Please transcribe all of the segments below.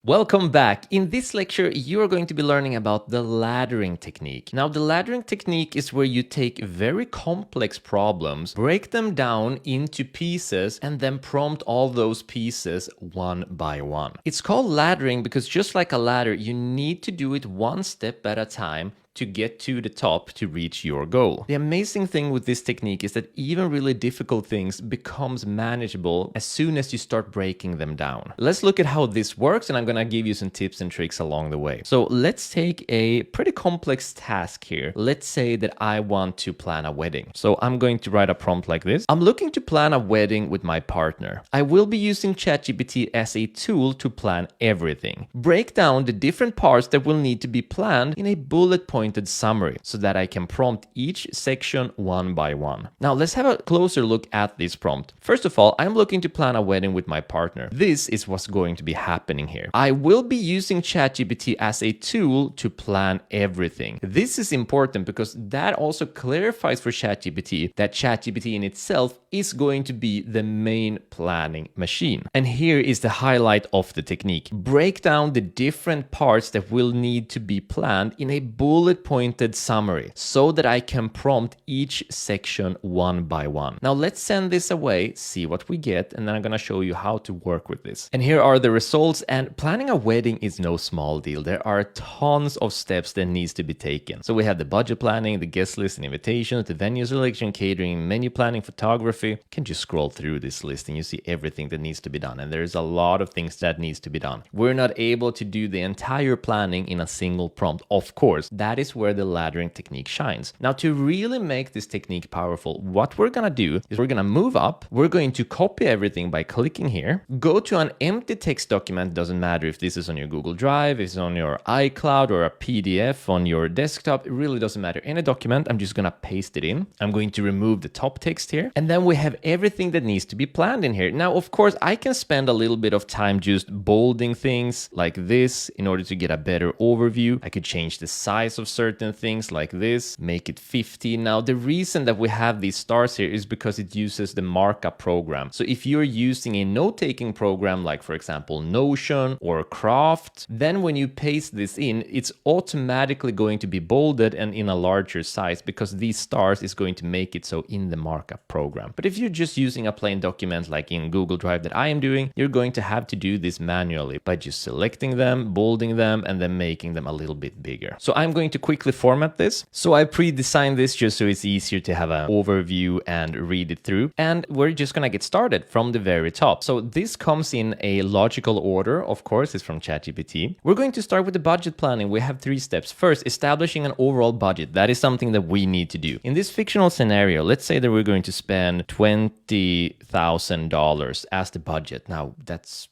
Welcome back. In this lecture, you are going to be learning about the laddering technique. Now, the laddering technique is where you take very complex problems, break them down into pieces, and then prompt all those pieces one by one. It's called laddering because just like a ladder, you need to do it one step at a time to get to the top to reach your goal. The amazing thing with this technique is that even really difficult things becomes manageable as soon as you start breaking them down. Let's look at how this works, and I'm gonna give you some tips and tricks along the way. So let's take a pretty complex task here. Let's say that I want to plan a wedding. So I'm going to write a prompt like this. I'm looking to plan a wedding with my partner. I will be using ChatGPT as a tool to plan everything. Break down the different parts that will need to be planned in a bullet point summary so that I can prompt each section one by one. Now let's have a closer look at this prompt. First of all, I'm looking to plan a wedding with my partner. This is what's going to be happening here. I will be using ChatGPT as a tool to plan everything. This is important because that also clarifies for ChatGPT that ChatGPT in itself is going to be the main planning machine. And here is the highlight of the technique. Break down the different parts that will need to be planned in a bullet pointed summary so that I can prompt each section one by one. Now let's send this away, see what we get, and then I'm gonna show you how to work with this. And here are the results, and planning a wedding is no small deal. There are tons of steps that needs to be taken. So we have the budget planning, the guest list and invitations, the venue selection, catering, menu planning, photography. You can just scroll through this list and you see everything that needs to be done. And there's a lot of things that needs to be done. We're not able to do the entire planning in a single prompt. Of course, that is where the laddering technique shines. Now, to really make this technique powerful, what we're gonna do is we're gonna move up. We're going to copy everything by clicking here, go to an empty text document. Doesn't matter if this is on your Google Drive, if it's on your iCloud or a PDF on your desktop, it really doesn't matter. Any document, I'm just gonna paste it in. I'm going to remove the top text here, and then we have everything that needs to be planned in here. Now, of course, I can spend a little bit of time just bolding things like this in order to get a better overview. I could change the size of certain things like this, make it 50. Now, the reason that we have these stars here is because it uses the markup program. So if you're using a note-taking program like, for example, Notion or Craft, then when you paste this in, it's automatically going to be bolded and in a larger size because these stars is going to make it so in the markup program. But if you're just using a plain document like in Google Drive that I am doing, you're going to have to do this manually by just selecting them, bolding them, and then making them a little bit bigger. So I'm going to quickly format this. So I pre-designed this just so it's easier to have an overview and read it through. And we're just gonna get started from the very top. So this comes in a logical order. Of course, it's from ChatGPT. We're going to start with the budget planning. We have 3 steps. First, establishing an overall budget. That is something that we need to do. In this fictional scenario, let's say that we're going to spend $20,000 as the budget. Now,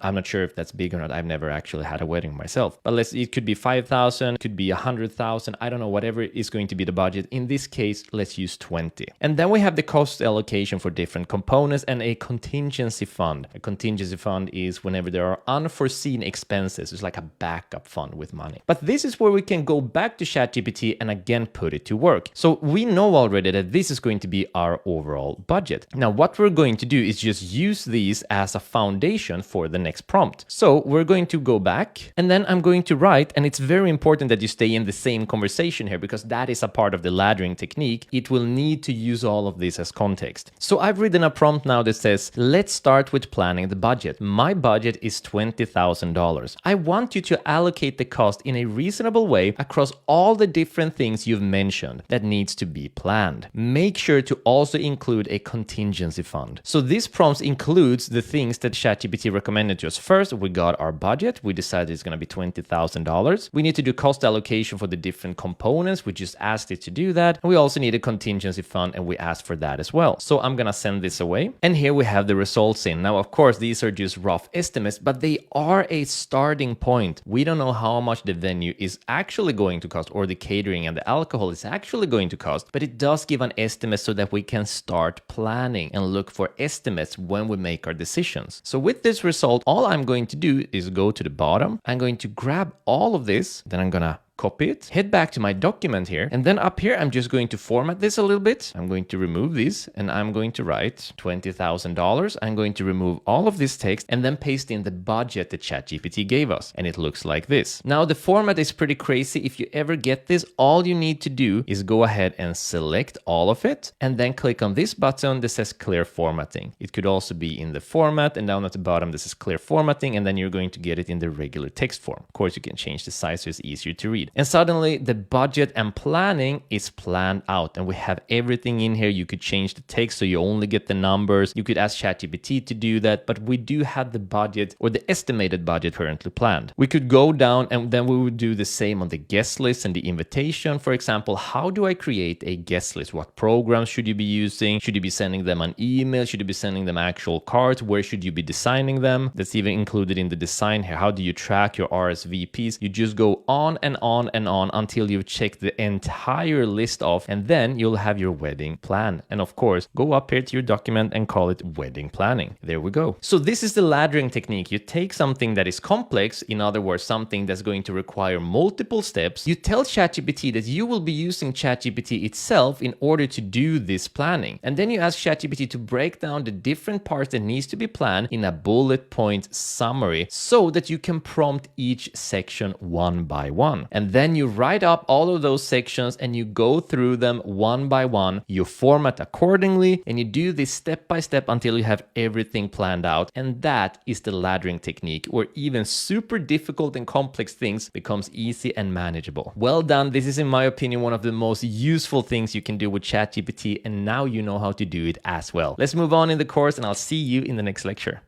I'm not sure if that's big or not. I've never actually had a wedding myself. But it could be 5,000, could be 100,000. I don't know, whatever is going to be the budget. In this case, let's use 20. And then we have the cost allocation for different components and a contingency fund. A contingency fund is whenever there are unforeseen expenses. It's like a backup fund with money. But this is where we can go back to ChatGPT and again put it to work. So we know already that this is going to be our overall budget. Now, what we're going to do is just use these as a foundation for the next prompt. So we're going to go back and then I'm going to write, and it's very important that you stay in the same conversation here because that is a part of the laddering technique. It will need to use all of this as context. So I've written a prompt now that says, let's start with planning the budget. My budget is $20,000. I want you to allocate the cost in a reasonable way across all the different things you've mentioned that needs to be planned. Make sure to also include a contingency fund. So this prompt includes the things that ChatGPT recommended to us. First, we got our budget. We decided it's going to be $20,000. We need to do cost allocation for the different components. We just asked it to do that. And we also need a contingency fund, and we asked for that as well. So I'm going to send this away. And here we have the results in. Now, of course, these are just rough estimates, but they are a starting point. We don't know how much the venue is actually going to cost or the catering and the alcohol is actually going to cost, but it does give an estimate so that we can start planning and look for estimates when we make our decisions. So with this result, all I'm going to do is go to the bottom. I'm going to grab all of this, then I'm going to copy it, head back to my document here, and then up here, I'm just going to format this a little bit. I'm going to remove these, and I'm going to write $20,000. I'm going to remove all of this text and then paste in the budget that ChatGPT gave us. And it looks like this. Now, the format is pretty crazy. If you ever get this, all you need to do is go ahead and select all of it, and then click on this button that says clear formatting. It could also be in the format, and down at the bottom, this is clear formatting, and then you're going to get it in the regular text form. Of course, you can change the size so it's easier to read. And suddenly the budget and planning is planned out, and we have everything in here. You could change the text so you only get the numbers. You could ask ChatGPT to do that, but we do have the budget or the estimated budget currently planned. We could go down and then we would do the same on the guest list and the invitation. For example, how do I create a guest list? What programs should you be using? Should you be sending them an email? Should you be sending them actual cards? Where should you be designing them? That's even included in the design here. How do you track your RSVPs? You just go on and on and on until you've checked the entire list off, and then you'll have your wedding plan. And of course, go up here to your document and call it wedding planning. There we go. So this is the laddering technique. You take something that is complex, in other words, something that's going to require multiple steps. You tell ChatGPT that you will be using ChatGPT itself in order to do this planning. And then you ask ChatGPT to break down the different parts that needs to be planned in a bullet point summary so that you can prompt each section one by one. And then you write up all of those sections and you go through them one by one. You format accordingly and you do this step by step until you have everything planned out. And that is the laddering technique, where even super difficult and complex things becomes easy and manageable. Well done. This is, in my opinion, one of the most useful things you can do with ChatGPT, and now you know how to do it as well. Let's move on in the course, and I'll see you in the next lecture.